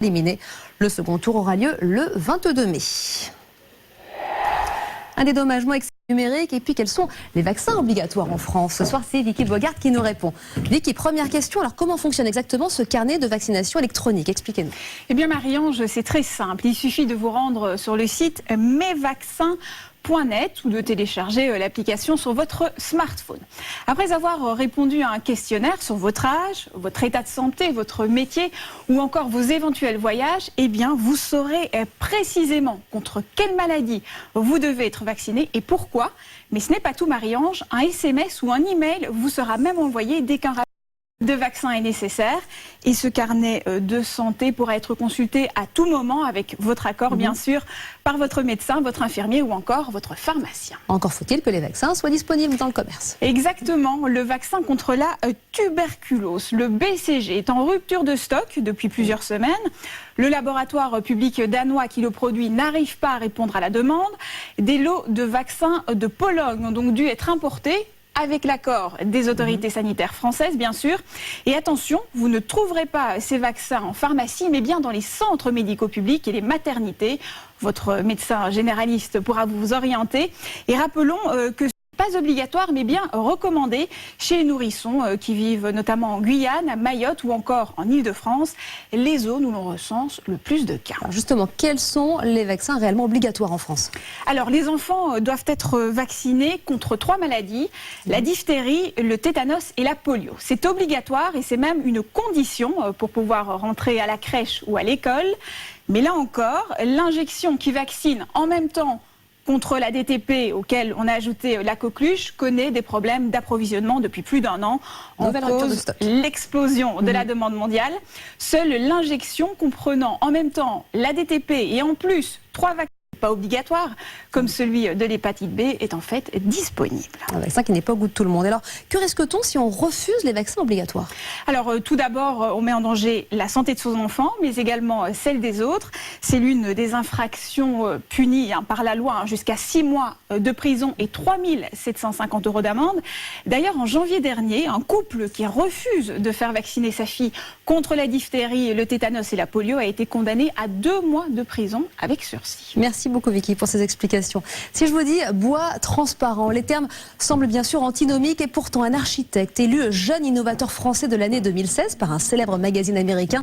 éliminé. Le second tour aura lieu le 22 mai. Un dédommagement numérique et puis quels sont les vaccins obligatoires en France? Ce soir, c'est Vicky Bogart qui nous répond. Vicky, première question, alors comment fonctionne exactement ce carnet de vaccination électronique? Expliquez-nous. Eh bien Marie-Ange, c'est très simple. Il suffit de vous rendre sur le site mesvaccins.net ou de télécharger l'application sur votre smartphone. Après avoir répondu à un questionnaire sur votre âge, votre état de santé, votre métier ou encore vos éventuels voyages, eh bien vous saurez précisément contre quelle maladie vous devez être vacciné et pourquoi. Mais ce n'est pas tout Marie-Ange, un SMS ou un email vous sera même envoyé dès qu'un de vaccin est nécessaire et ce carnet de santé pourra être consulté à tout moment avec votre accord bien sûr par votre médecin, votre infirmier ou encore votre pharmacien. Encore faut-il que les vaccins soient disponibles dans le commerce. Exactement, le vaccin contre la tuberculose, le BCG, est en rupture de stock depuis plusieurs semaines. Le laboratoire public danois qui le produit n'arrive pas à répondre à la demande. Des lots de vaccins de Pologne ont donc dû être importés avec l'accord des autorités sanitaires françaises, bien sûr. Et attention, vous ne trouverez pas ces vaccins en pharmacie, mais bien dans les centres médicaux publics et les maternités. Votre médecin généraliste pourra vous orienter. Et rappelons que pas obligatoire, mais bien recommandé chez les nourrissons qui vivent notamment en Guyane, à Mayotte ou encore en Île-de-France, les zones où l'on recense le plus de cas. Alors justement, quels sont les vaccins réellement obligatoires en France? Alors, les enfants doivent être vaccinés contre 3 maladies, la diphtérie, le tétanos et la polio. C'est obligatoire et c'est même une condition pour pouvoir rentrer à la crèche ou à l'école. Mais là encore, l'injection qui vaccine en même temps contre la DTP, auquel on a ajouté la coqueluche, connaît des problèmes d'approvisionnement depuis plus d'1 an. En cause l'explosion de la demande mondiale. Seule l'injection comprenant en même temps la DTP et en plus 3 vaccins pas obligatoires, comme celui de l'hépatite B, est en fait disponible. Un vaccin qui n'est pas au goût de tout le monde. Alors, que risque-t-on si on refuse les vaccins obligatoires? Alors, tout d'abord, on met en danger la santé de son enfant, mais également celle des autres. C'est l'une des infractions punies par la loi, jusqu'à 6 mois de prison et 3 750 € d'amende. D'ailleurs, en janvier dernier, un couple qui refuse de faire vacciner sa fille contre la diphtérie, le tétanos et la polio a été condamné à 2 mois de prison avec sursis. Merci beaucoup Vicky pour ces explications. Si je vous dis bois transparent, les termes semblent bien sûr antinomiques et pourtant un architecte élu jeune innovateur français de l'année 2016 par un célèbre magazine américain